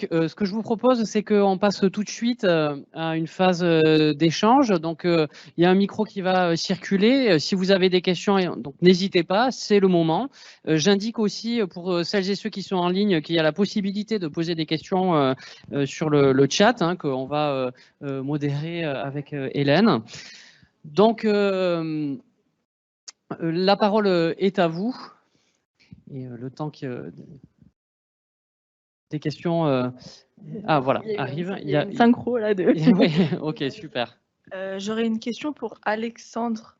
Donc, ce que je vous propose, c'est qu'on passe tout de suite à une phase d'échange. Donc, il y a un micro qui va circuler. Si vous avez des questions, donc n'hésitez pas, c'est le moment. J'indique aussi pour celles et ceux qui sont en ligne qu'il y a la possibilité de poser des questions sur le chat, hein, qu'on va modérer avec Hélène. Donc, la parole est à vous. Et le temps que des questions voilà, arrivent. Il y a une synchro là de. Oui, ok, super. J'aurais une question pour Alexandre.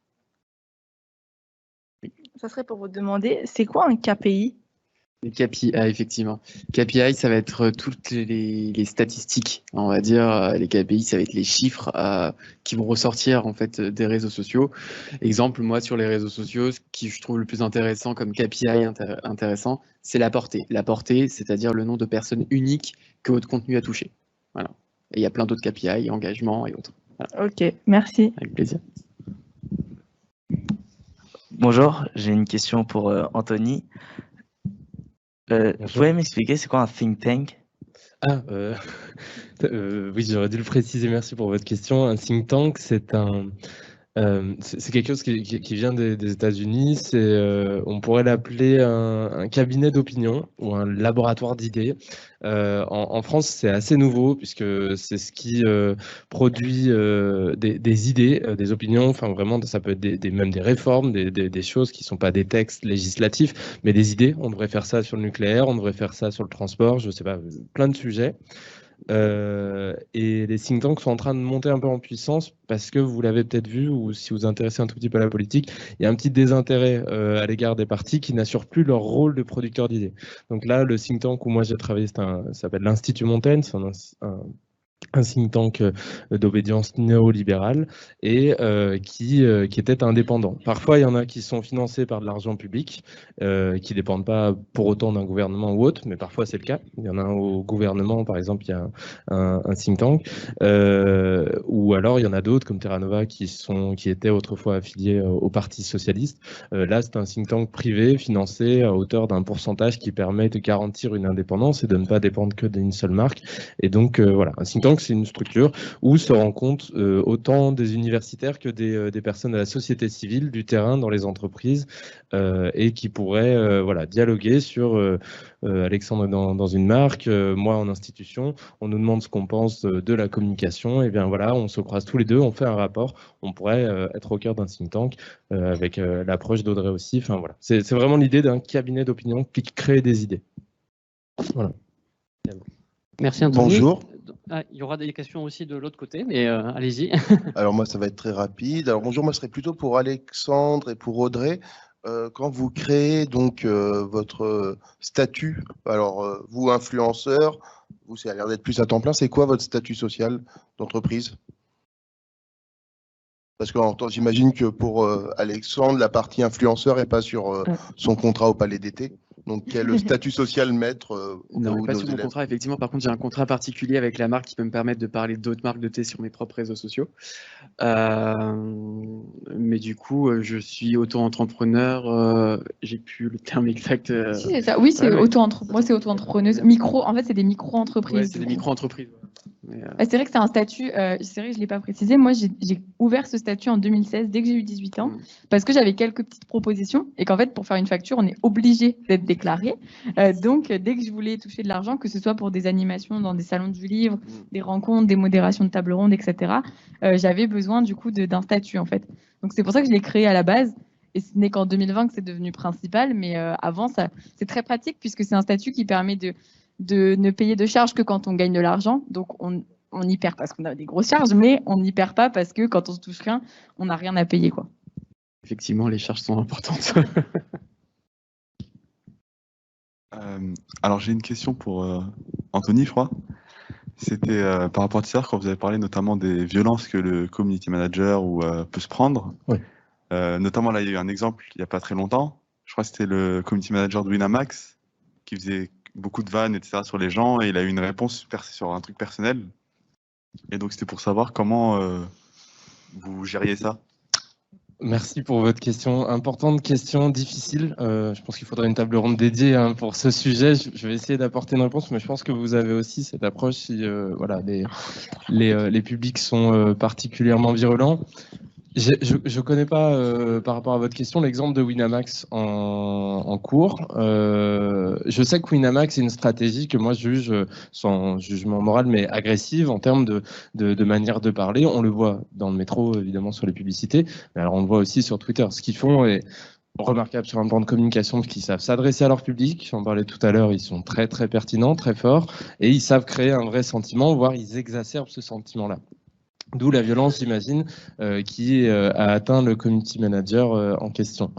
Ça serait pour vous demander, c'est quoi un KPI? Les KPI, effectivement. KPI, ça va être toutes les statistiques, on va dire. Les KPI, ça va être les chiffres qui vont ressortir en fait des réseaux sociaux. Exemple, moi sur les réseaux sociaux, ce qui je trouve le plus intéressant comme KPI intéressant, c'est la portée. La portée, c'est-à-dire le nombre de personnes uniques que votre contenu a touché. Voilà. Et il y a plein d'autres KPI, engagement et autres. Voilà. Ok, merci. Avec plaisir. Bonjour, j'ai une question pour Anthony. Vous pouvez m'expliquer c'est quoi un think tank? Oui, j'aurais dû le préciser, merci pour votre question. Un think tank, c'est quelque chose qui vient des États-Unis. On pourrait l'appeler un cabinet d'opinion ou un laboratoire d'idées. En France, c'est assez nouveau puisque c'est ce qui produit des idées, des opinions. Enfin, vraiment, ça peut être même des réformes, des choses qui ne sont pas des textes législatifs, mais des idées. On devrait faire ça sur le nucléaire, on devrait faire ça sur le transport, je ne sais pas, plein de sujets. Et les think tanks sont en train de monter un peu en puissance parce que vous l'avez peut-être vu, ou si vous vous intéressez un tout petit peu à la politique, il y a un petit désintérêt à l'égard des partis qui n'assurent plus leur rôle de producteur d'idées. Donc là, le think tank où moi j'ai travaillé, ça s'appelle l'Institut Montaigne, c'est un think tank d'obédience néolibérale et qui était indépendant. Parfois, il y en a qui sont financés par de l'argent public, qui ne dépendent pas pour autant d'un gouvernement ou autre, mais parfois c'est le cas. Il y en a un au gouvernement, par exemple, il y a un think tank, ou alors il y en a d'autres comme Terra Nova qui étaient autrefois affiliés au Parti socialiste. Là, c'est un think tank privé financé à hauteur d'un pourcentage qui permet de garantir une indépendance et de ne pas dépendre que d'une seule marque. Et donc, voilà, un think tank, c'est une structure où se rencontrent autant des universitaires que des personnes de la société civile, du terrain, dans les entreprises, et qui pourraient voilà, dialoguer sur Alexandre dans une marque, moi en institution, on nous demande ce qu'on pense de la communication, et bien voilà, on se croise tous les deux, on fait un rapport, on pourrait être au cœur d'un think tank avec l'approche d'Audrey aussi. Enfin voilà, c'est vraiment l'idée d'un cabinet d'opinion qui crée des idées. Voilà. Merci Anthony. Bonjour. Il y aura des questions aussi de l'autre côté, mais allez-y. Alors moi, ça va être très rapide. Alors bonjour, moi, ce serait plutôt pour Alexandre et pour Audrey. Quand vous créez donc votre statut, alors vous, influenceur, vous, ça a l'air d'être plus à temps plein, c'est quoi votre statut social d'entreprise? Parce que j'imagine que pour Alexandre, la partie influenceur n'est pas sur son contrat au Palais d'été. Donc, quel statut social mettre Non, pas sur mon contrat, effectivement. Par contre, j'ai un contrat particulier avec la marque qui peut me permettre de parler d'autres marques de thé sur mes propres réseaux sociaux. Mais du coup, je suis auto-entrepreneur. J'ai plus le terme exact. Si, c'est ça. Oui, c'est auto-entrepreneuse. Moi, c'est auto-entrepreneuse. En fait, c'est des micro-entreprises. Ouais, c'est des micro-entreprises. C'est vrai que c'est un statut, c'est vrai que je ne l'ai pas précisé, moi j'ai ouvert ce statut en 2016 dès que j'ai eu 18 ans parce que j'avais quelques petites propositions et qu'en fait pour faire une facture on est obligé d'être déclaré, donc dès que je voulais toucher de l'argent, que ce soit pour des animations dans des salons du livre, des rencontres, des modérations de table ronde, etc., j'avais besoin du coup d'un statut en fait, donc c'est pour ça que je l'ai créé à la base. Et ce n'est qu'en 2020 que c'est devenu principal, mais avant c'est très pratique puisque c'est un statut qui permet de ne payer de charges que quand on gagne de l'argent. Donc, on y perd parce qu'on a des grosses charges, mais on n'y perd pas parce que quand on se touche rien, on n'a rien à payer, quoi. Effectivement, les charges sont importantes. Alors, j'ai une question pour Anthony, je crois. C'était par rapport à tout à l'heure, quand vous avez parlé notamment des violences que le community manager peut se prendre. Oui. Notamment, là, il y a eu un exemple il n'y a pas très longtemps. Je crois que c'était le community manager de Winamax qui faisait beaucoup de vannes, etc. sur les gens, et il a eu une réponse sur un truc personnel. Et donc, c'était pour savoir comment vous gériez ça. Merci pour votre question. Importante question, difficile. Je pense qu'il faudrait une table ronde dédiée pour ce sujet. Je vais essayer d'apporter une réponse, mais je pense que vous avez aussi cette approche si voilà, les publics sont particulièrement virulents. Je ne connais pas, par rapport à votre question, l'exemple de Winamax en cours. Je sais que Winamax est une stratégie que moi je juge, sans jugement moral, mais agressive en termes de manière de parler. On le voit dans le métro, évidemment, sur les publicités, mais alors on le voit aussi sur Twitter. Ce qu'ils font est remarquable sur un plan de communication, parce qu'ils savent s'adresser à leur public. J'en parlais tout à l'heure, ils sont très très pertinents, très forts, et ils savent créer un vrai sentiment, voire ils exacerbent ce sentiment-là. D'où la violence, j'imagine, qui a atteint le community manager en question.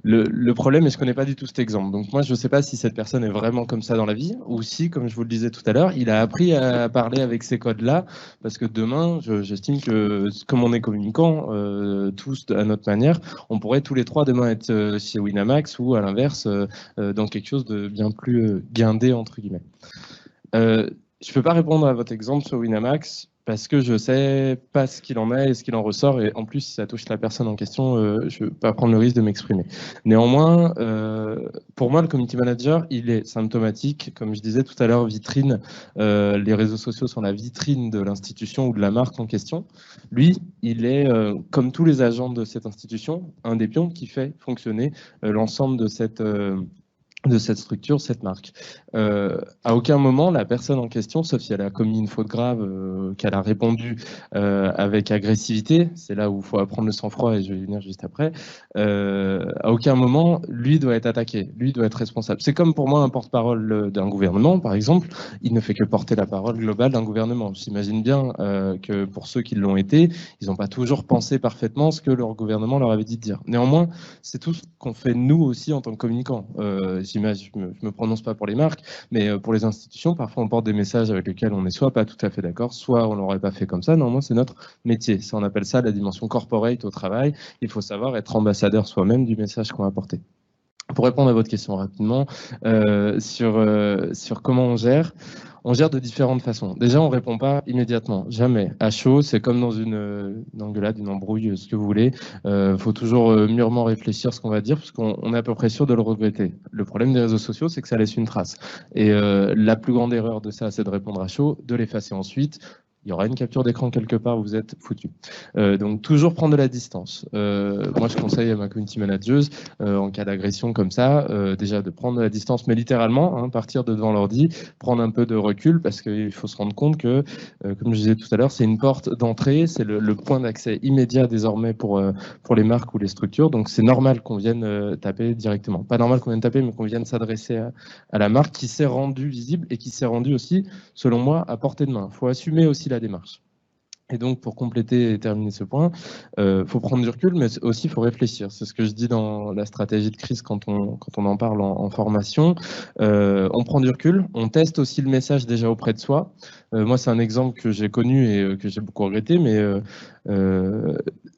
Le problème, et je ne connais pas du tout cet exemple, donc moi je ne sais pas si cette personne est vraiment comme ça dans la vie, ou si, comme je vous le disais tout à l'heure, il a appris à parler avec ces codes-là, parce que demain, j'estime que comme on est communicants, tous à notre manière, on pourrait tous les trois demain être chez Winamax, ou à l'inverse, dans quelque chose de bien plus guindé, entre guillemets. Je ne peux pas répondre à votre exemple sur Winamax, parce que je ne sais pas ce qu'il en est et ce qu'il en ressort. Et en plus, si ça touche la personne en question, je ne veux pas prendre le risque de m'exprimer. Néanmoins, pour moi, le community manager, il est symptomatique. Comme je disais tout à l'heure, vitrine. Les réseaux sociaux sont la vitrine de l'institution ou de la marque en question. Lui, il est, comme tous les agents de cette institution, un des pions qui fait fonctionner l'ensemble de cette structure, cette marque. À aucun moment, la personne en question, sauf si elle a commis une faute grave, qu'elle a répondu avec agressivité, c'est là où il faut apprendre le sang-froid et je vais y venir juste après, à aucun moment, lui doit être attaqué, lui doit être responsable. C'est comme pour moi un porte-parole d'un gouvernement, par exemple, il ne fait que porter la parole globale d'un gouvernement. J'imagine bien que pour ceux qui l'ont été, ils n'ont pas toujours pensé parfaitement ce que leur gouvernement leur avait dit de dire. Néanmoins, c'est tout ce qu'on fait nous aussi en tant que communicants. Je me prononce pas pour les marques, mais pour les institutions, parfois on porte des messages avec lesquels on n'est soit pas tout à fait d'accord, soit on l'aurait pas fait comme ça. Normalement, c'est notre métier. Ça, on appelle ça la dimension corporate au travail. Il faut savoir être ambassadeur soi-même du message qu'on va porter. Pour répondre à votre question rapidement, sur comment on gère de différentes façons. Déjà, on ne répond pas immédiatement, jamais. À chaud, c'est comme dans une engueulade, une embrouille, ce que vous voulez. Faut toujours mûrement réfléchir ce qu'on va dire, parce qu'on est à peu près sûr de le regretter. Le problème des réseaux sociaux, c'est que ça laisse une trace. Et la plus grande erreur de ça, c'est de répondre à chaud, de l'effacer ensuite. Il y aura une capture d'écran quelque part, vous êtes foutu. Donc toujours prendre de la distance. Moi, je conseille à ma community manager, en cas d'agression comme ça, déjà de prendre de la distance, mais littéralement, partir de devant l'ordi, prendre un peu de recul, parce qu'il faut se rendre compte que, comme je disais tout à l'heure, c'est une porte d'entrée, c'est le point d'accès immédiat désormais pour les marques ou les structures. Donc c'est normal qu'on vienne taper directement. Pas normal qu'on vienne taper, mais qu'on vienne s'adresser à la marque qui s'est rendue visible et qui s'est rendue aussi, selon moi, à portée de main. Il faut assumer aussi la démarche. Et donc, pour compléter et terminer ce point, faut prendre du recul, mais aussi il faut réfléchir. C'est ce que je dis dans la stratégie de crise quand on en parle en formation. On prend du recul, on teste aussi le message déjà auprès de soi. Moi, c'est un exemple que j'ai connu et que j'ai beaucoup regretté, mais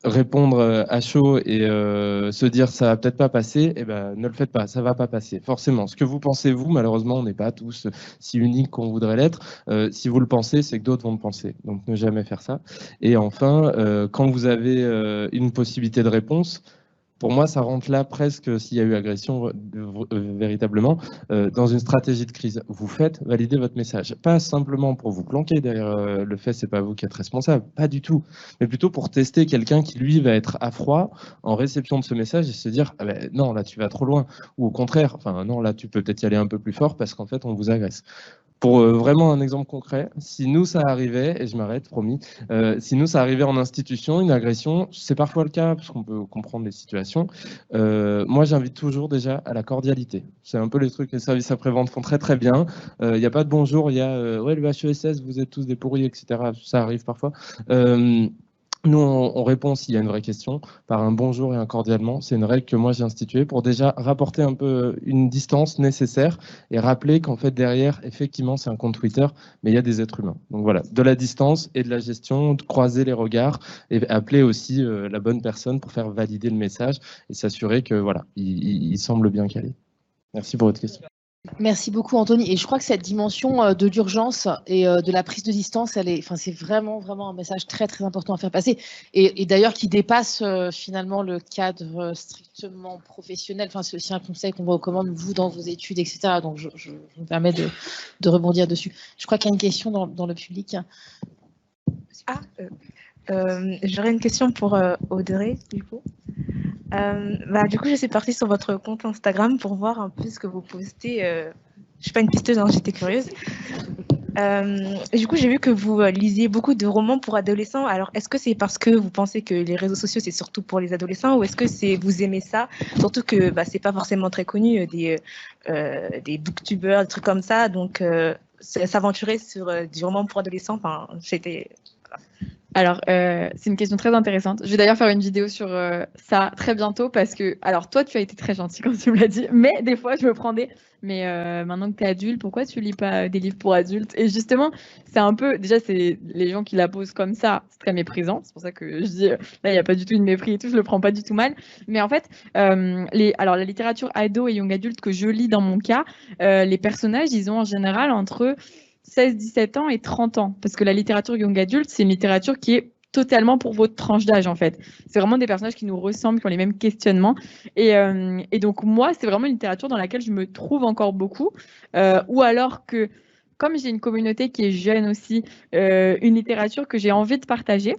répondre à chaud et se dire ça va peut-être pas passer, eh ben, ne le faites pas, ça va pas passer. Forcément, ce que vous pensez vous, malheureusement, on n'est pas tous si uniques qu'on voudrait l'être. Si vous le pensez, c'est que d'autres vont le penser. Donc, ne jamais faire ça. Et enfin, quand vous avez une possibilité de réponse, pour moi, ça rentre là presque, s'il y a eu agression véritablement, dans une stratégie de crise. Vous faites valider votre message. Pas simplement pour vous planquer derrière le fait, c'est pas vous qui êtes responsable, pas du tout. Mais plutôt pour tester quelqu'un qui, lui, va être à froid en réception de ce message et se dire, ah ben, non, là, tu vas trop loin. Ou au contraire, enfin, non, là, tu peux peut-être y aller un peu plus fort parce qu'en fait, on vous agresse. Pour vraiment un exemple concret, si nous ça arrivait, et je m'arrête, promis, si nous ça arrivait en institution, une agression, c'est parfois le cas, parce qu'on peut comprendre les situations, moi j'invite toujours déjà à la cordialité. C'est un peu les trucs que les services après-vente font très très bien. Il n'y a pas de bonjour, il y a ouais, le HESS, vous êtes tous des pourris, etc. Ça arrive parfois. Nous, on répond s'il y a une vraie question par un bonjour et un cordialement. C'est une règle que moi j'ai instituée pour déjà rapporter un peu une distance nécessaire et rappeler qu'en fait derrière, effectivement, c'est un compte Twitter, mais il y a des êtres humains. Donc voilà, de la distance et de la gestion, de croiser les regards et appeler aussi la bonne personne pour faire valider le message et s'assurer que voilà, il semble bien calé. Merci pour votre question. Merci beaucoup, Anthony. Et je crois que cette dimension de l'urgence et de la prise de distance, c'est vraiment un message très, très important à faire passer. Et d'ailleurs, qui dépasse finalement le cadre strictement professionnel. Enfin, c'est aussi un conseil qu'on vous recommande, vous, dans vos études, etc. Donc, je me permets de rebondir dessus. Je crois qu'il y a une question dans le public. J'aurais une question pour Audrey, du coup. Du coup, je suis partie sur votre compte Instagram pour voir un peu ce que vous postez. Je suis pas une pisteuse, hein, j'étais curieuse. Et du coup, j'ai vu que vous lisiez beaucoup de romans pour adolescents. Alors, est-ce que c'est parce que vous pensez que les réseaux sociaux, c'est surtout pour les adolescents, ou est-ce que vous aimez ça? Surtout que c'est pas forcément très connu, des booktubers, des trucs comme ça. Donc, s'aventurer sur du roman pour adolescents, j'étais... Alors, c'est une question très intéressante. Je vais d'ailleurs faire une vidéo sur ça très bientôt parce que, alors toi, tu as été très gentil quand tu me l'as dit, mais des fois, je me prends mais maintenant que tu es adulte, pourquoi tu lis pas des livres pour adultes? Et justement, c'est un peu, déjà, c'est les gens qui la posent comme ça, c'est très méprisant. C'est pour ça que je dis, là, il n'y a pas du tout de mépris et tout, je le prends pas du tout mal. Mais en fait, alors la littérature ado et young adulte que je lis dans mon cas, les personnages, ils ont en général entre 16, 17 ans et 30 ans. Parce que la littérature young adulte, c'est une littérature qui est totalement pour votre tranche d'âge, en fait. C'est vraiment des personnages qui nous ressemblent, qui ont les mêmes questionnements. Et donc, moi, c'est vraiment une littérature dans laquelle je me trouve encore beaucoup. Ou alors que, comme j'ai une communauté qui est jeune aussi, une littérature que j'ai envie de partager.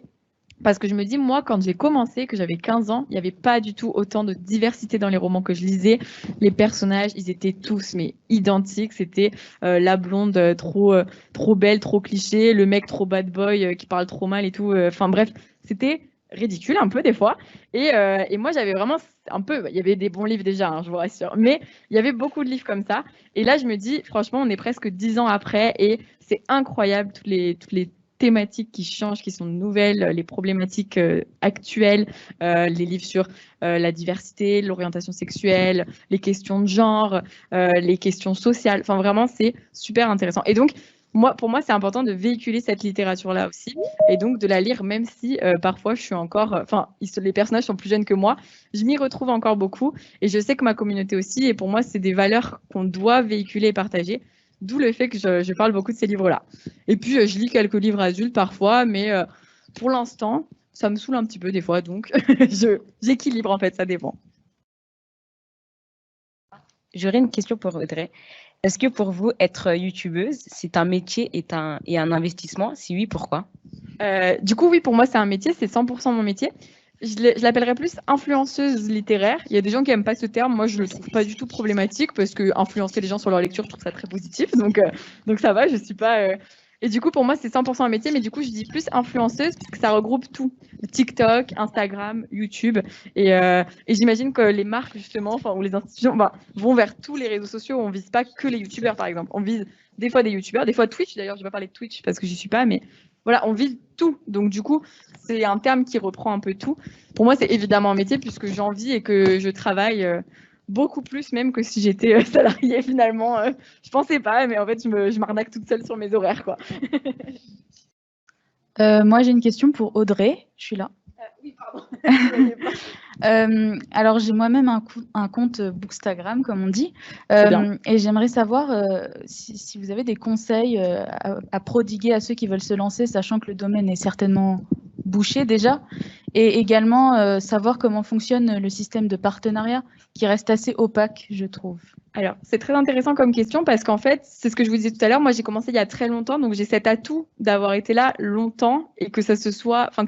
Parce que je me dis, moi, quand j'ai commencé, que j'avais 15 ans, il n'y avait pas du tout autant de diversité dans les romans que je lisais. Les personnages, ils étaient tous mais identiques. C'était la blonde trop belle, trop cliché, le mec trop bad boy qui parle trop mal et tout. Enfin bref, c'était ridicule un peu des fois. Et moi, j'avais vraiment un peu... Il y avait des bons livres déjà, hein, je vous rassure. Mais il y avait beaucoup de livres comme ça. Et là, je me dis, franchement, on est presque 10 ans après et c'est incroyable toutes les thématiques qui changent, qui sont nouvelles, les problématiques actuelles, les livres sur la diversité, l'orientation sexuelle, les questions de genre, les questions sociales. Enfin, vraiment, c'est super intéressant. Et donc, pour moi, c'est important de véhiculer cette littérature-là aussi, et donc de la lire, même si parfois je suis encore... les personnages sont plus jeunes que moi, je m'y retrouve encore beaucoup, et je sais que ma communauté aussi, et pour moi, c'est des valeurs qu'on doit véhiculer et partager. D'où le fait que je parle beaucoup de ces livres-là. Et puis, je lis quelques livres adultes parfois, mais pour l'instant, ça me saoule un petit peu des fois, donc j'équilibre en fait, ça dépend. J'aurais une question pour Audrey. Est-ce que pour vous, être youtubeuse, c'est un métier et un investissement? Si oui, pourquoi? Du coup, oui, pour moi, c'est un métier, c'est 100% mon métier. Je l'appellerais plus influenceuse littéraire. Il y a des gens qui n'aiment pas ce terme. Moi, je ne le trouve pas du tout problématique parce que influencer les gens sur leur lecture, je trouve ça très positif. Donc ça va, je suis pas... Et du coup, pour moi, c'est 100% un métier. Mais du coup, je dis plus influenceuse parce que ça regroupe tout. TikTok, Instagram, YouTube. Et j'imagine que les marques, justement, ou les institutions vont vers tous les réseaux sociaux. On ne vise pas que les youtubeurs, par exemple. On vise des fois des youtubeurs, des fois Twitch. D'ailleurs, je ne vais pas parler de Twitch parce que je n'y suis pas, mais... Voilà, on vise tout. Donc, du coup, c'est un terme qui reprend un peu tout. Pour moi, c'est évidemment un métier puisque j'en vis et que je travaille beaucoup plus même que si j'étais salariée finalement. Je pensais pas, mais en fait, je m'arnaque toute seule sur mes horaires, quoi. Moi, j'ai une question pour Audrey. Je suis là. Oui, pardon. Alors, j'ai moi-même un compte Bookstagram, comme on dit, et j'aimerais savoir si vous avez des conseils à prodiguer à ceux qui veulent se lancer, sachant que le domaine est certainement bouché déjà, et également savoir comment fonctionne le système de partenariat, qui reste assez opaque, je trouve. Alors, c'est très intéressant comme question parce qu'en fait, c'est ce que je vous disais tout à l'heure. Moi, j'ai commencé il y a très longtemps, donc j'ai cet atout d'avoir été là longtemps et que ça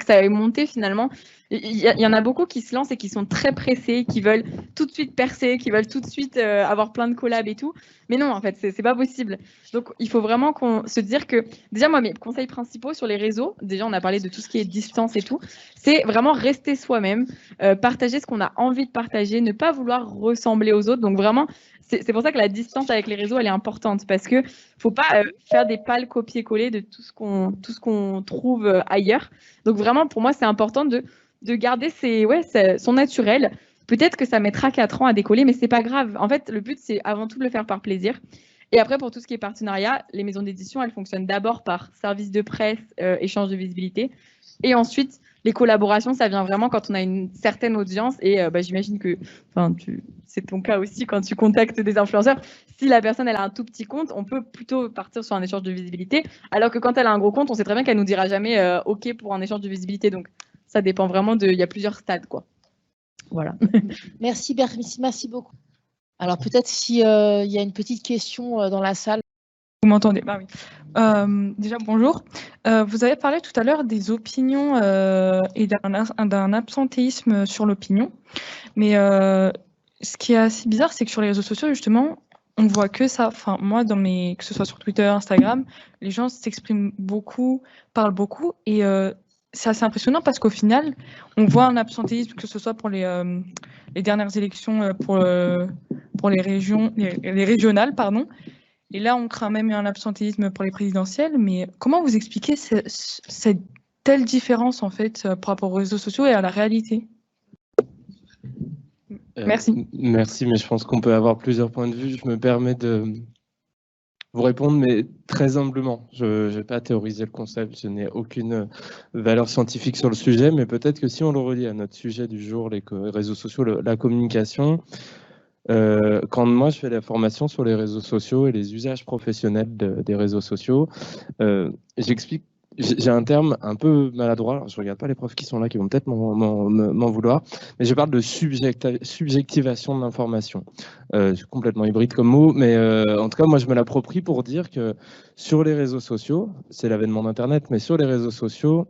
ait monté finalement. Il y en a beaucoup qui se lancent et qui sont très pressés, qui veulent tout de suite percer, qui veulent tout de suite avoir plein de collabs et tout. Mais non, en fait, c'est pas possible. Donc, il faut vraiment qu'on se dire que, déjà, moi, mes conseils principaux sur les réseaux, déjà, on a parlé de tout ce qui est distance et tout, c'est vraiment rester soi-même, partager ce qu'on a envie de partager, ne pas vouloir ressembler aux autres. Donc, vraiment, c'est pour ça que la distance avec les réseaux, elle est importante parce que faut pas faire des pâles copier-coller de tout ce qu'on trouve ailleurs. Donc, vraiment, pour moi, c'est important de garder son naturel. Peut-être que ça mettra 4 ans à décoller, mais c'est pas grave. En fait, le but, c'est avant tout de le faire par plaisir. Et après, pour tout ce qui est partenariat, les maisons d'édition, elles fonctionnent d'abord par service de presse, échange de visibilité. Et ensuite, les collaborations, ça vient vraiment quand on a une certaine audience. Et j'imagine que c'est ton cas aussi quand tu contactes des influenceurs. Si la personne elle a un tout petit compte, on peut plutôt partir sur un échange de visibilité. Alors que quand elle a un gros compte, on sait très bien qu'elle nous dira jamais OK pour un échange de visibilité. Donc, ça dépend vraiment il y a plusieurs stades, quoi. Voilà. Merci beaucoup. Alors peut-être s'il y a une petite question dans la salle. Vous m'entendez? Bah oui. Déjà, bonjour. Vous avez parlé tout à l'heure des opinions et d'un absentéisme sur l'opinion. Mais ce qui est assez bizarre, c'est que sur les réseaux sociaux, justement, on voit que ça. Enfin, moi, que ce soit sur Twitter, Instagram, les gens s'expriment beaucoup, parlent beaucoup. Et c'est assez impressionnant parce qu'au final, on voit un absentéisme, que ce soit pour les dernières élections, pour les régionales, pardon. Et là, on craint même un absentéisme pour les présidentielles. Mais comment vous expliquez cette telle différence, en fait, par rapport aux réseaux sociaux et à la réalité? Merci. Merci, mais je pense qu'on peut avoir plusieurs points de vue. Je me permets de vous répondre, mais très humblement. Je ne vais pas théoriser le concept, je n'ai aucune valeur scientifique sur le sujet, mais peut-être que si on le relie à notre sujet du jour, les réseaux sociaux, la communication, quand moi je fais la formation sur les réseaux sociaux et les usages professionnels des réseaux sociaux, j'explique. J'ai un terme un peu maladroit, alors je ne regarde pas les profs qui sont là, qui vont peut-être m'en vouloir, mais je parle de subjectivation de l'information. Je suis complètement hybride comme mot, mais en tout cas, moi, je me l'approprie pour dire que sur les réseaux sociaux, c'est l'avènement d'Internet, mais sur les réseaux sociaux,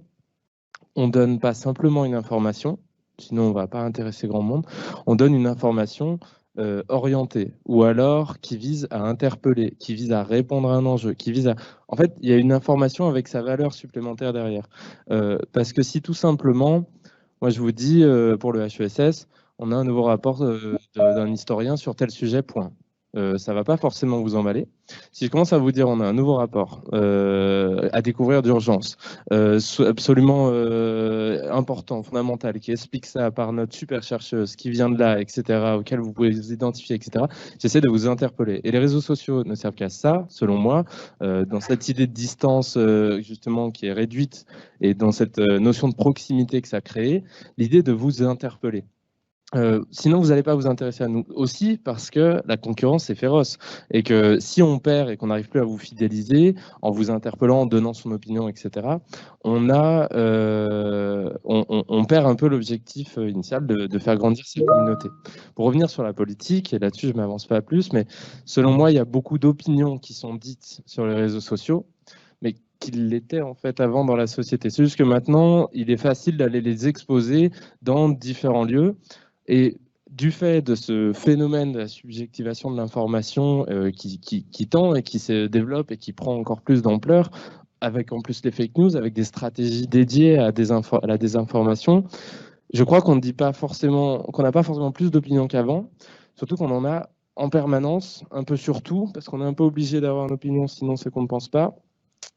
on ne donne pas simplement une information, sinon on ne va pas intéresser grand monde, on donne une information orientée, ou alors qui vise à interpeller, qui vise à répondre à un enjeu, qui vise à... En fait, il y a une information avec sa valeur supplémentaire derrière. Parce que si tout simplement, moi je vous dis, pour le HESS, on a un nouveau rapport d'un historien sur tel sujet, point. Ça ne va pas forcément vous emballer. Si je commence à vous dire on a un nouveau rapport à découvrir d'urgence, absolument important, fondamental, qui explique ça par notre super chercheuse qui vient de là, etc., auquel vous pouvez vous identifier, etc., j'essaie de vous interpeller. Et les réseaux sociaux ne servent qu'à ça, selon moi, dans cette idée de distance justement qui est réduite et dans cette notion de proximité que ça crée, l'idée de vous interpeller. Sinon, vous n'allez pas vous intéresser à nous aussi parce que la concurrence est féroce et que si on perd et qu'on n'arrive plus à vous fidéliser en vous interpellant, en donnant son opinion, etc., on perd un peu l'objectif initial de faire grandir cette communauté. Pour revenir sur la politique, et là-dessus je ne m'avance pas plus, mais selon moi, il y a beaucoup d'opinions qui sont dites sur les réseaux sociaux, mais qu'il l'était en fait avant dans la société. C'est juste que maintenant, il est facile d'aller les exposer dans différents lieux. Et du fait de ce phénomène de la subjectivation de l'information qui tend et qui se développe et qui prend encore plus d'ampleur, avec en plus les fake news, avec des stratégies dédiées à la désinformation, je crois qu'on n'a pas forcément plus d'opinion qu'avant, surtout qu'on en a en permanence, un peu sur tout, parce qu'on est un peu obligé d'avoir une opinion, sinon c'est qu'on ne pense pas.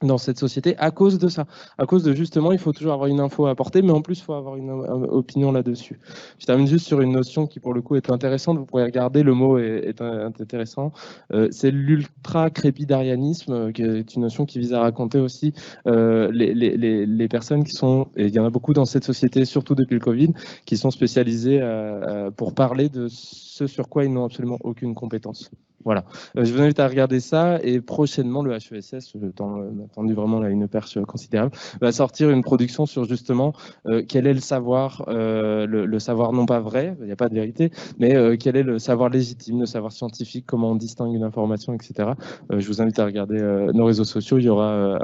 Dans cette société, à cause de ça, à cause de justement, il faut toujours avoir une info à apporter, mais en plus, il faut avoir une opinion là-dessus. Je termine juste sur une notion qui, pour le coup, est intéressante. Vous pourrez regarder, le mot est intéressant. C'est l'ultra-crépidarianisme, qui est une notion qui vise à raconter aussi les personnes qui sont, et il y en a beaucoup dans cette société, surtout depuis le Covid, qui sont spécialisées pour parler de ce sur quoi ils n'ont absolument aucune compétence. Voilà, je vous invite à regarder ça et prochainement le HESS, on a attendu vraiment là, une perche considérable, va sortir une production sur justement quel est le savoir, le savoir non pas vrai, il n'y a pas de vérité, mais quel est le savoir légitime, le savoir scientifique, comment on distingue une information, etc. Je vous invite à regarder nos réseaux sociaux, il y aura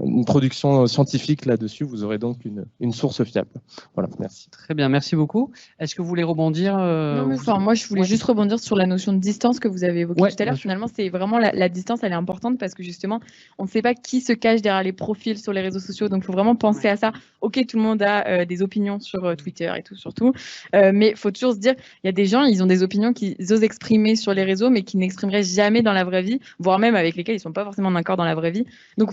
une production scientifique là-dessus, vous aurez donc une source fiable. Voilà, merci. Très bien, merci beaucoup. Est-ce que vous voulez rebondir Non, mais moi je voulais juste rebondir sur la notion de distance que vous avez évoquée tout à l'heure. Finalement, c'est vraiment la distance, elle est importante parce que justement, on ne sait pas qui se cache derrière les profils sur les réseaux sociaux. Donc, il faut vraiment penser à ça. Ok, tout le monde a des opinions sur Twitter et tout, surtout. Mais il faut toujours se dire, il y a des gens, ils ont des opinions qu'ils osent exprimer sur les réseaux, mais qu'ils n'exprimeraient jamais dans la vraie vie, voire même avec lesquelles ils ne sont pas forcément d'accord dans la vraie vie. Donc,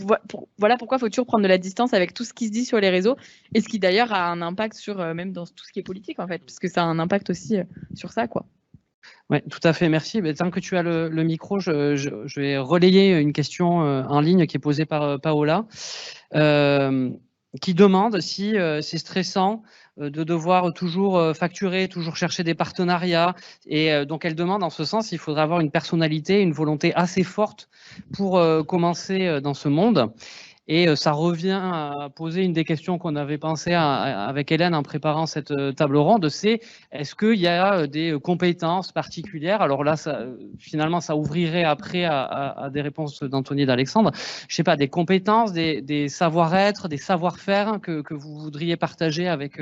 voilà pourquoi il faut toujours prendre de la distance avec tout ce qui se dit sur les réseaux et ce qui d'ailleurs a un impact sur, même dans tout ce qui est politique, en fait, parce que ça a un impact aussi sur ça, quoi. Oui, tout à fait, merci. Mais tant que tu as le micro, je vais relayer une question en ligne qui est posée par Paola, qui demande si c'est stressant de devoir toujours facturer, toujours chercher des partenariats. Et donc, elle demande en ce sens, il faudrait avoir une personnalité, une volonté assez forte pour commencer dans ce monde. Et ça revient à poser une des questions qu'on avait pensé avec Hélène en préparant cette table ronde, c'est est-ce qu'il y a des compétences particulières? Alors là, finalement, ça ouvrirait après à des réponses d'Anthony et d'Alexandre. Je ne sais pas, des compétences, des savoir-être, des savoir-faire que vous voudriez partager avec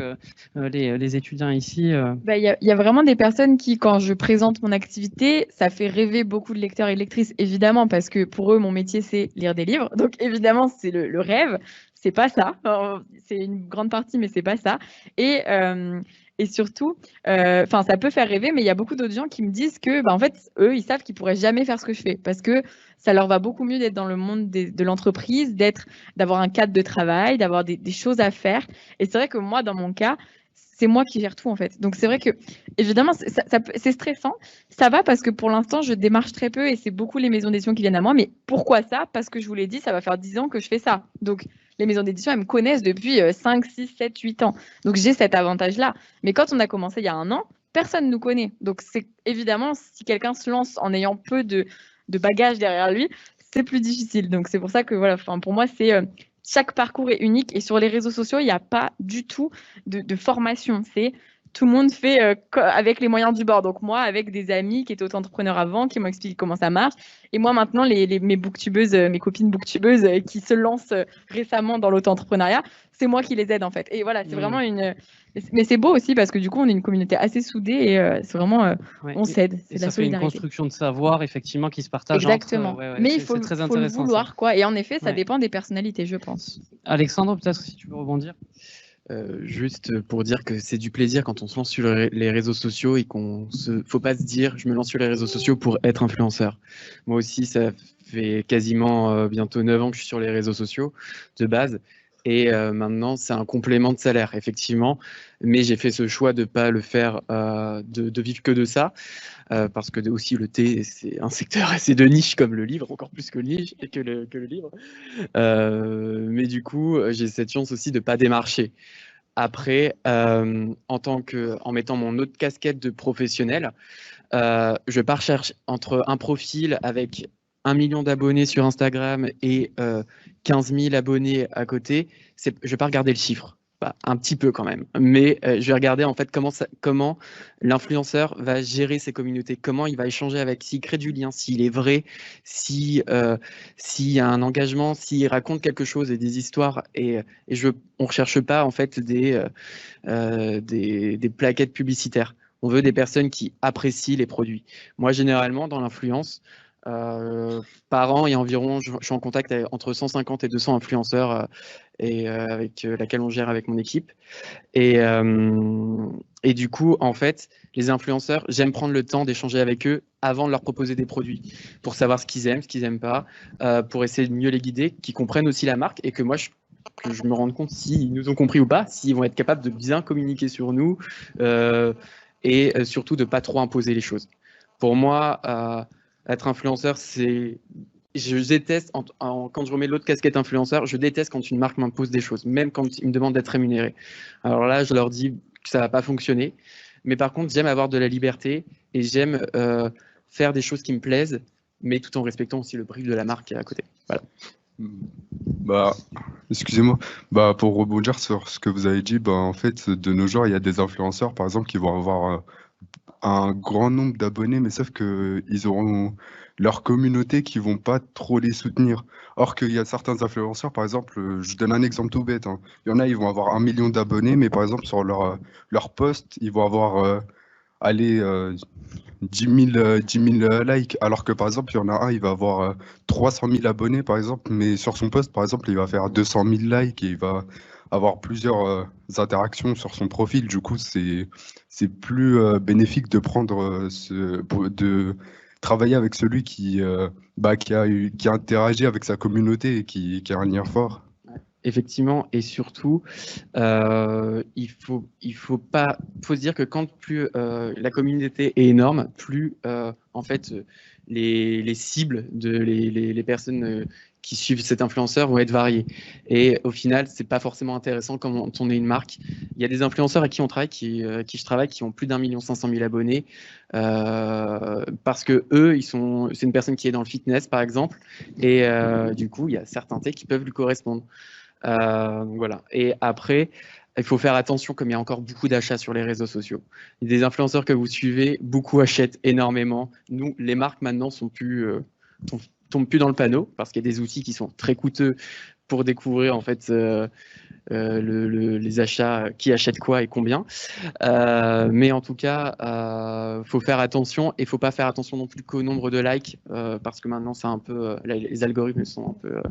les étudiants ici Il y a vraiment des personnes qui, quand je présente mon activité, ça fait rêver beaucoup de lecteurs et lectrices, évidemment, parce que pour eux, mon métier, c'est lire des livres. Donc, évidemment, c'est le rêve. C'est pas ça. C'est une grande partie, mais c'est pas ça. Et surtout, ça peut faire rêver, mais il y a beaucoup d'autres gens qui me disent que, en fait, eux, ils savent qu'ils pourraient jamais faire ce que je fais parce que ça leur va beaucoup mieux d'être dans le monde de l'entreprise, d'avoir un cadre de travail, d'avoir des choses à faire. Et c'est vrai que moi, dans mon cas, c'est moi qui gère tout en fait. Donc c'est vrai que, évidemment, c'est stressant. Ça va parce que pour l'instant, je démarche très peu et c'est beaucoup les maisons d'édition qui viennent à moi. Mais pourquoi ça? Parce que je vous l'ai dit, ça va faire 10 ans que je fais ça. Donc les maisons d'édition, elles me connaissent depuis 5, 6, 7, 8 ans. Donc j'ai cet avantage-là. Mais quand on a commencé il y a 1 an, personne ne nous connaît. Donc c'est évidemment, si quelqu'un se lance en ayant peu de bagages derrière lui, c'est plus difficile. Donc c'est pour ça que voilà, pour moi, c'est... chaque parcours est unique et sur les réseaux sociaux, il n'y a pas du tout de formation. C'est tout le monde fait avec les moyens du bord. Donc moi, avec des amis qui étaient auto-entrepreneurs avant, qui m'ont expliqué comment ça marche. Et moi maintenant, mes booktubeuses, mes copines booktubeuses qui se lancent récemment dans l'auto-entrepreneuriat, c'est moi qui les aide en fait. Et voilà, c'est vraiment une... Mais c'est beau aussi parce que du coup, on est une communauté assez soudée et c'est vraiment... on s'aide, c'est de la solidarité. Ça fait une construction de savoir, effectivement, qui se partage. Exactement. Mais il faut le vouloir, quoi. Et en effet, ça dépend des personnalités, je pense. Alexandre, peut-être si tu veux rebondir. Juste pour dire que c'est du plaisir quand on se lance sur les réseaux sociaux et faut pas se dire je me lance sur les réseaux sociaux pour être influenceur. Moi aussi, ça fait quasiment bientôt 9 ans que je suis sur les réseaux sociaux de base. Et maintenant, c'est un complément de salaire, effectivement. Mais j'ai fait ce choix de ne pas le faire, de vivre que de ça. Parce que aussi le thé, c'est un secteur assez de niche comme le livre, encore plus que le livre. Mais du coup, j'ai cette chance aussi de ne pas démarcher. Après, en mettant mon autre casquette de professionnel, je pars chercher entre un profil avec 1 million d'abonnés sur Instagram et 15 000 abonnés à côté, je ne vais pas regarder le chiffre, un petit peu quand même, mais je vais regarder en fait comment l'influenceur va gérer ses communautés, comment il va échanger avec, s'il crée du lien, s'il est vrai, s'il y a un engagement, s'il raconte quelque chose et des histoires, on ne recherche pas en fait des plaquettes publicitaires. On veut des personnes qui apprécient les produits. Moi, généralement, dans l'influence, par an, il y a environ, je suis en contact avec entre 150 et 200 influenceurs avec laquelle on gère avec mon équipe. Et du coup, en fait, les influenceurs, j'aime prendre le temps d'échanger avec eux avant de leur proposer des produits pour savoir ce qu'ils aiment, ce qu'ils n'aiment pas, pour essayer de mieux les guider, qu'ils comprennent aussi la marque et que moi, que je me rende compte s'ils nous ont compris ou pas, s'ils vont être capables de bien communiquer sur nous et surtout de ne pas trop imposer les choses. Pour moi, être influenceur, je déteste, quand je remets l'autre casquette influenceur, je déteste quand une marque m'impose des choses, même quand ils me demandent d'être rémunéré. Alors là, je leur dis que ça ne va pas fonctionner. Mais par contre, j'aime avoir de la liberté et j'aime faire des choses qui me plaisent, mais tout en respectant aussi le brief de la marque à côté. Voilà. Excusez-moi, pour rebondir sur ce que vous avez dit, en fait, de nos jours, il y a des influenceurs, par exemple, qui vont avoir un grand nombre d'abonnés, mais sauf qu'ils auront leur communauté qui vont pas trop les soutenir. Or qu'il y a certains influenceurs, par exemple, je donne un exemple tout bête, il y en a, ils vont avoir 1 million d'abonnés, mais par exemple, sur leur post, ils vont avoir 10 000 likes, alors que par exemple, il y en a un, il va avoir 300 000 abonnés, par exemple, mais sur son post, par exemple, il va faire 200 000 likes et il va avoir plusieurs interactions sur son profil. Du coup, c'est plus bénéfique de de travailler avec celui qui a interagi avec sa communauté et qui a un lien fort. Effectivement, et surtout, il faut se dire que quand plus la communauté est énorme, plus en fait les cibles les personnes qui suivent cet influenceur vont être variées. Et au final, c'est pas forcément intéressant quand on est une marque. Il y a des influenceurs avec qui on travaille, qui je travaille, qui ont plus d'1,5 million abonnés, parce que eux, c'est une personne qui est dans le fitness, par exemple, et du coup, il y a certains thés qui peuvent lui correspondre. Voilà. Et après, il faut faire attention, comme il y a encore beaucoup d'achats sur les réseaux sociaux. Il y a des influenceurs que vous suivez, beaucoup achètent énormément. Nous, les marques maintenant tombent plus dans le panneau parce qu'il y a des outils qui sont très coûteux pour découvrir en fait les achats, qui achète quoi et combien. Mais en tout cas, faut faire attention, et faut pas faire attention non plus qu'au nombre de likes, parce que maintenant c'est un peu les algorithmes sont un peu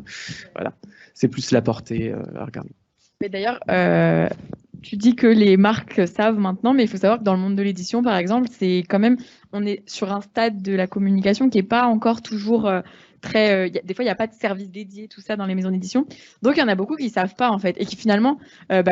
voilà, c'est plus la portée à regarder. Mais d'ailleurs, tu dis que les marques savent maintenant, mais il faut savoir que dans le monde de l'édition, par exemple, c'est quand même, on est sur un stade de la communication qui n'est pas encore toujours très. Des fois, il n'y a pas de service dédié, tout ça, dans les maisons d'édition. Donc, il y en a beaucoup qui ne savent pas, en fait, et qui finalement,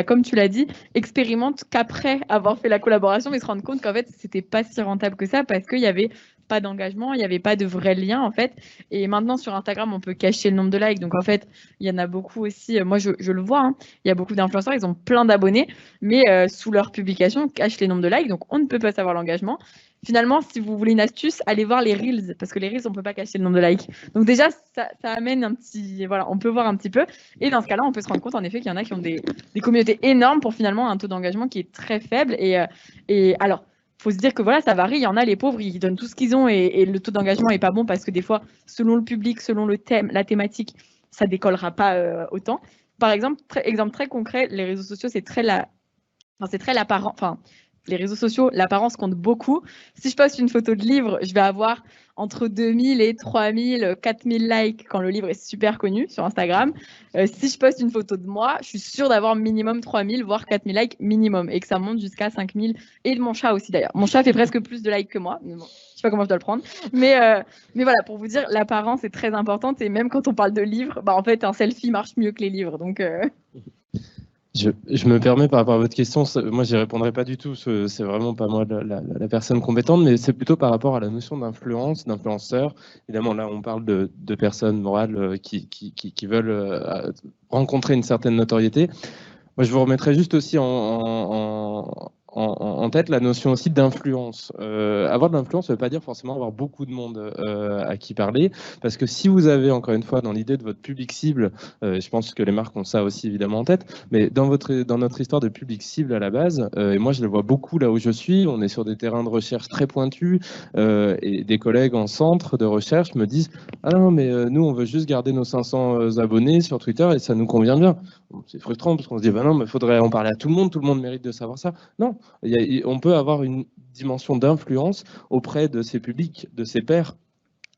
comme tu l'as dit, expérimentent qu'après avoir fait la collaboration, mais se rendent compte qu'en fait, c'était pas si rentable que ça parce qu'il y avait pas d'engagement, il n'y avait pas de vrai lien en fait. Et maintenant sur Instagram, on peut cacher le nombre de likes. Donc en fait, il y en a beaucoup aussi. Moi, je le vois. Hein, il y a beaucoup d'influenceurs, ils ont plein d'abonnés, mais sous leur publication, ils cachent les nombres de likes. Donc on ne peut pas savoir l'engagement. Finalement, si vous voulez une astuce, allez voir les Reels, parce que les Reels, on ne peut pas cacher le nombre de likes. Donc déjà, ça amène un petit... Voilà, on peut voir un petit peu. Et dans ce cas-là, on peut se rendre compte, en effet, qu'il y en a qui ont des communautés énormes pour finalement un taux d'engagement qui est très faible. Et alors, faut se dire que voilà, ça varie. Il y en a, les pauvres, ils donnent tout ce qu'ils ont et le taux d'engagement n'est pas bon parce que des fois, selon le public, selon le thème, la thématique, ça décollera pas autant. Par exemple, exemple très concret, les réseaux sociaux, c'est très l'apparence. Enfin, les réseaux sociaux, l'apparence compte beaucoup. Si je poste une photo de livre, je vais avoir entre 2000 et 3000, 4000 likes quand le livre est super connu sur Instagram. Si je poste une photo de moi, je suis sûre d'avoir minimum 3000, voire 4000 likes minimum, et que ça monte jusqu'à 5000. Et de mon chat aussi d'ailleurs. Mon chat fait presque plus de likes que moi. Mais bon, je sais pas comment je dois le prendre. Mais voilà, pour vous dire, l'apparence est très importante. Et même quand on parle de livres, en fait, un selfie marche mieux que les livres. Donc... Je me permets par rapport à votre question, moi j'y répondrai pas du tout, c'est vraiment pas moi la personne compétente, mais c'est plutôt par rapport à la notion d'influence, d'influenceur. Évidemment là on parle de personnes morales qui veulent rencontrer une certaine notoriété. Moi je vous remettrai juste aussi en tête la notion aussi d'influence. Avoir de l'influence, ça ne veut pas dire forcément avoir beaucoup de monde à qui parler, parce que si vous avez, encore une fois, dans l'idée de votre public cible, je pense que les marques ont ça aussi évidemment en tête, mais dans notre histoire de public cible à la base, et moi je le vois beaucoup là où je suis, on est sur des terrains de recherche très pointus, et des collègues en centre de recherche me disent « Ah non, mais nous on veut juste garder nos 500 abonnés sur Twitter et ça nous convient bien ». C'est frustrant parce qu'on se dit « Bah non, mais il faudrait en parler à tout le monde mérite de savoir ça ». Non, on peut avoir une dimension d'influence auprès de ses publics, de ses pairs.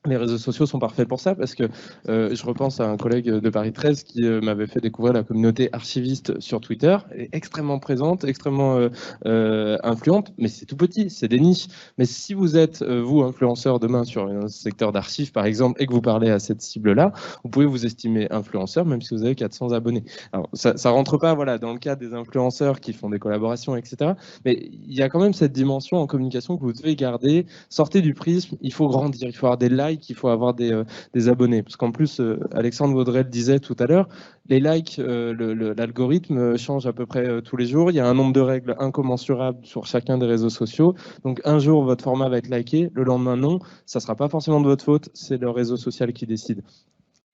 Les réseaux sociaux sont parfaits pour ça parce que je repense à un collègue de Paris 13 qui m'avait fait découvrir la communauté archiviste sur Twitter. Elle est extrêmement présente, extrêmement influente, mais c'est tout petit, c'est des niches. Mais si vous êtes, vous, influenceur demain sur un secteur d'archives, par exemple, et que vous parlez à cette cible-là, vous pouvez vous estimer influenceur même si vous avez 400 abonnés. Alors, ça rentre pas dans le cadre des influenceurs qui font des collaborations, etc. Mais il y a quand même cette dimension en communication que vous devez garder. Sortez du prisme, il faut grandir, il faut avoir des likes, qu'il faut avoir des abonnés. Parce qu'en plus, Alexandre Vaudrey le disait tout à l'heure, les likes, l'algorithme change à peu près tous les jours. Il y a un nombre de règles incommensurables sur chacun des réseaux sociaux. Donc un jour, votre format va être liké, le lendemain, non. Ça ne sera pas forcément de votre faute, c'est le réseau social qui décide.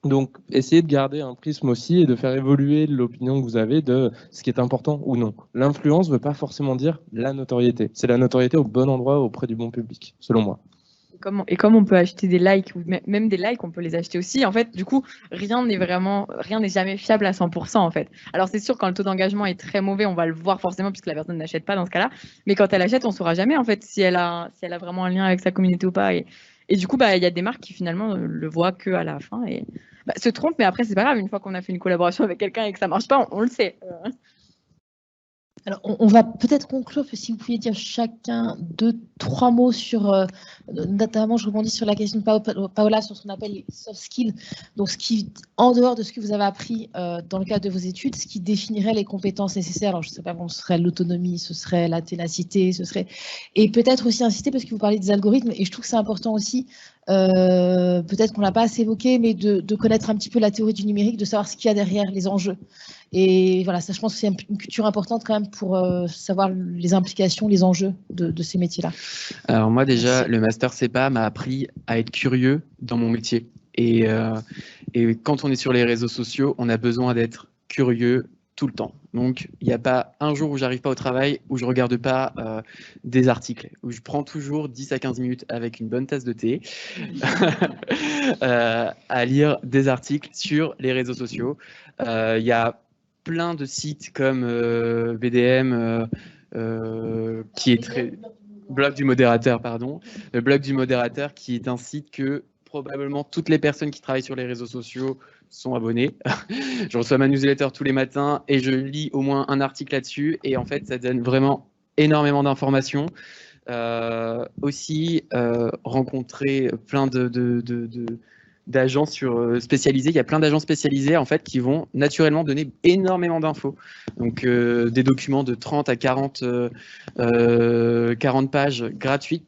Donc, essayez de garder un prisme aussi et de faire évoluer l'opinion que vous avez de ce qui est important ou non. L'influence ne veut pas forcément dire la notoriété. C'est la notoriété au bon endroit auprès du bon public, selon moi. Et comme on peut acheter des likes, ou même des likes, on peut les acheter aussi. En fait, du coup, rien n'est jamais fiable à 100%, en fait. Alors, c'est sûr, quand le taux d'engagement est très mauvais, on va le voir forcément, puisque la personne n'achète pas dans ce cas-là. Mais quand elle achète, on ne saura jamais, en fait, si elle a vraiment un lien avec sa communauté ou pas. Et du coup, il y a des marques qui, finalement, le voient qu'à la fin et se trompent. Mais après, c'est pas grave. Une fois qu'on a fait une collaboration avec quelqu'un et que ça marche pas, on le sait. Alors, on va peut-être conclure, si vous pouviez dire chacun 2-3 mots sur, notamment je rebondis sur la question de Paola sur ce qu'on appelle les soft skills, donc ce qui, en dehors de ce que vous avez appris dans le cadre de vos études, ce qui définirait les compétences nécessaires. Alors je ne sais pas, bon, ce serait l'autonomie, ce serait la ténacité, ce serait, et peut-être aussi insister, parce que vous parlez des algorithmes, et je trouve que c'est important aussi, peut-être qu'on ne l'a pas assez évoqué, mais de connaître un petit peu la théorie du numérique, de savoir ce qu'il y a derrière les enjeux. Et voilà, ça, je pense que c'est une culture importante quand même pour savoir les implications, les enjeux de ces métiers-là. Alors moi déjà, le master CEPA m'a appris à être curieux dans mon métier. Et quand on est sur les réseaux sociaux, on a besoin d'être curieux tout le temps. Donc, il n'y a pas un jour où j'arrive pas au travail où je regarde pas des articles, où je prends toujours 10 à 15 minutes avec une bonne tasse de thé à lire des articles sur les réseaux sociaux. Il y a plein de sites comme BDM, qui est très... Blog du modérateur, pardon. Le blog du modérateur, qui est un site que probablement toutes les personnes qui travaillent sur les réseaux sociaux sont abonnés. Je reçois ma newsletter tous les matins et je lis au moins un article là-dessus. Et en fait, ça donne vraiment énormément d'informations. Aussi, rencontrer plein d'agences spécialisées. Il y a plein d'agences spécialisées en fait qui vont naturellement donner énormément d'infos. Donc des documents de 30 à 40 pages gratuites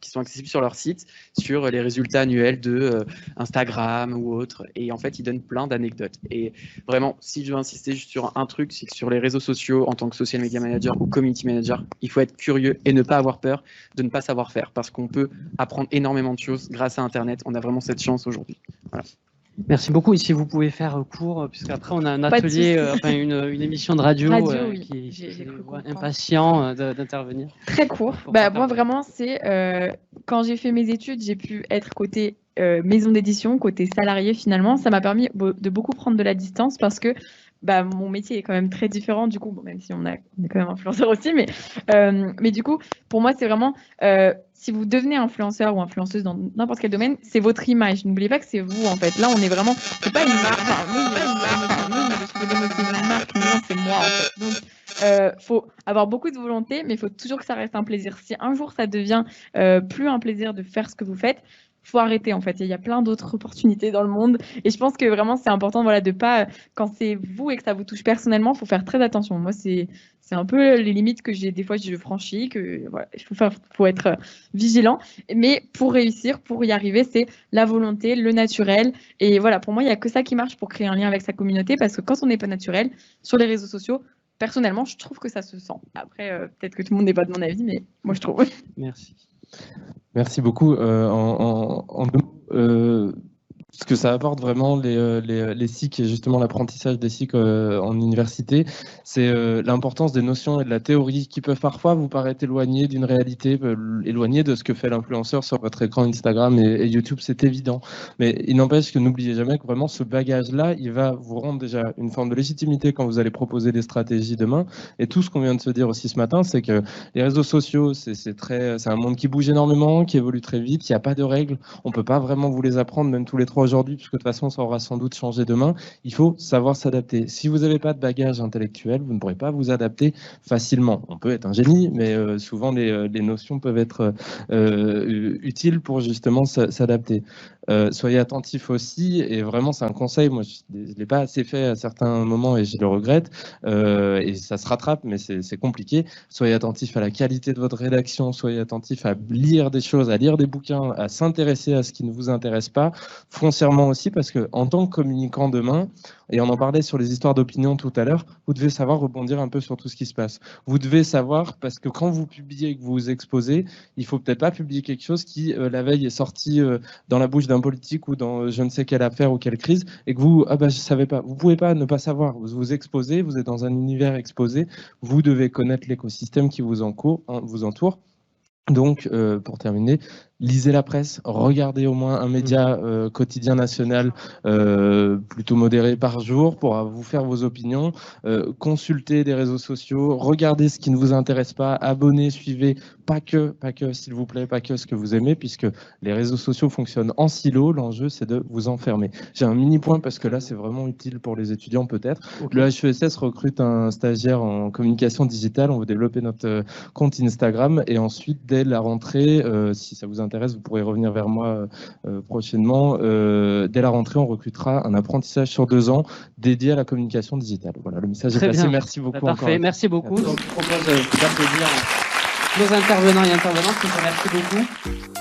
qui sont accessibles sur leur site sur les résultats annuels de Instagram ou autres. Et en fait, ils donnent plein d'anecdotes. Et vraiment, si je veux insister juste sur un truc, c'est que sur les réseaux sociaux, en tant que social media manager ou community manager, il faut être curieux et ne pas avoir peur de ne pas savoir faire, parce qu'on peut apprendre énormément de choses grâce à Internet. On a vraiment cette chance aujourd'hui. Voilà. Merci beaucoup. Et si vous pouvez faire court, puisqu'après on a un atelier, une émission de radio, oui. qui est impatient d'intervenir. Très court. Moi vraiment, c'est quand j'ai fait mes études, j'ai pu être côté maison d'édition, côté salarié finalement. Ça m'a permis de beaucoup prendre de la distance parce que mon métier est quand même très différent du coup, même si on est quand même influenceur aussi, mais du coup, pour moi, c'est vraiment, si vous devenez influenceur ou influenceuse dans n'importe quel domaine, c'est votre image. N'oubliez pas que c'est vous, en fait. Là, on est vraiment, c'est pas une marque, une marque, non, c'est moi, en fait. Donc, faut avoir beaucoup de volonté, mais il faut toujours que ça reste un plaisir. Si un jour, ça devient plus un plaisir de faire ce que vous faites, faut arrêter en fait. Il y a plein d'autres opportunités dans le monde et je pense que vraiment c'est important de pas, quand c'est vous et que ça vous touche personnellement, faut faire très attention. Moi c'est un peu les limites que des fois je franchis, que voilà, faut être vigilant, mais pour réussir, pour y arriver, c'est la volonté, le naturel et voilà, pour moi il y a que ça qui marche pour créer un lien avec sa communauté, parce que quand on n'est pas naturel sur les réseaux sociaux, personnellement je trouve que ça se sent. Après peut-être que tout le monde n'est pas de mon avis, mais moi je trouve. Merci. Merci beaucoup. Ce que ça apporte vraiment les SIC et justement l'apprentissage des SIC en université, c'est l'importance des notions et de la théorie qui peuvent parfois vous paraître éloignées d'une réalité, éloignées de ce que fait l'influenceur sur votre écran Instagram et YouTube, c'est évident. Mais il n'empêche que n'oubliez jamais que vraiment ce bagage-là, il va vous rendre déjà une forme de légitimité quand vous allez proposer des stratégies demain. Et tout ce qu'on vient de se dire aussi ce matin, c'est que les réseaux sociaux, c'est un monde qui bouge énormément, qui évolue très vite, il n'y a pas de règles, on ne peut pas vraiment vous les apprendre, même tous les 3 aujourd'hui, puisque de toute façon, ça aura sans doute changé demain. Il faut savoir s'adapter. Si vous n'avez pas de bagage intellectuel, vous ne pourrez pas vous adapter facilement. On peut être un génie, mais souvent, les notions peuvent être utiles pour justement s'adapter. Soyez attentifs aussi, et vraiment, c'est un conseil. Moi, je ne l'ai pas assez fait à certains moments et je le regrette. Et ça se rattrape, mais c'est compliqué. Soyez attentifs à la qualité de votre rédaction, soyez attentifs à lire des choses, à lire des bouquins, à s'intéresser à ce qui ne vous intéresse pas. Foncièrement aussi, parce qu'en tant que communicant demain, et on en parlait sur les histoires d'opinion tout à l'heure, vous devez savoir rebondir un peu sur tout ce qui se passe. Vous devez savoir, parce que quand vous publiez et que vous vous exposez, il ne faut peut-être pas publier quelque chose qui, la veille, est sorti dans la bouche d'un politique ou dans je ne sais quelle affaire ou quelle crise, et que vous, je ne savais pas. Vous ne pouvez pas ne pas savoir. Vous vous exposez, vous êtes dans un univers exposé, vous devez connaître l'écosystème qui vous entoure. Donc, pour terminer, lisez la presse, regardez au moins un média quotidien national plutôt modéré par jour pour vous faire vos opinions, consultez des réseaux sociaux, regardez ce qui ne vous intéresse pas, abonnez, suivez, pas que s'il vous plaît, pas que ce que vous aimez, puisque les réseaux sociaux fonctionnent en silo, l'enjeu c'est de vous enfermer. J'ai un mini point parce que là c'est vraiment utile pour les étudiants peut-être. Okay. Le HESS recrute un stagiaire en communication digitale, on veut développer notre compte Instagram et ensuite dès la rentrée, si ça vous intéresse, vous pourrez revenir vers moi prochainement. Dès la rentrée, on recrutera un apprentissage sur 2 ans dédié à la communication digitale. Voilà, le message est passé. Bien. Merci beaucoup. Parfait, merci beaucoup. Donc, je propose d'applaudir nos intervenants et intervenantes. Merci beaucoup.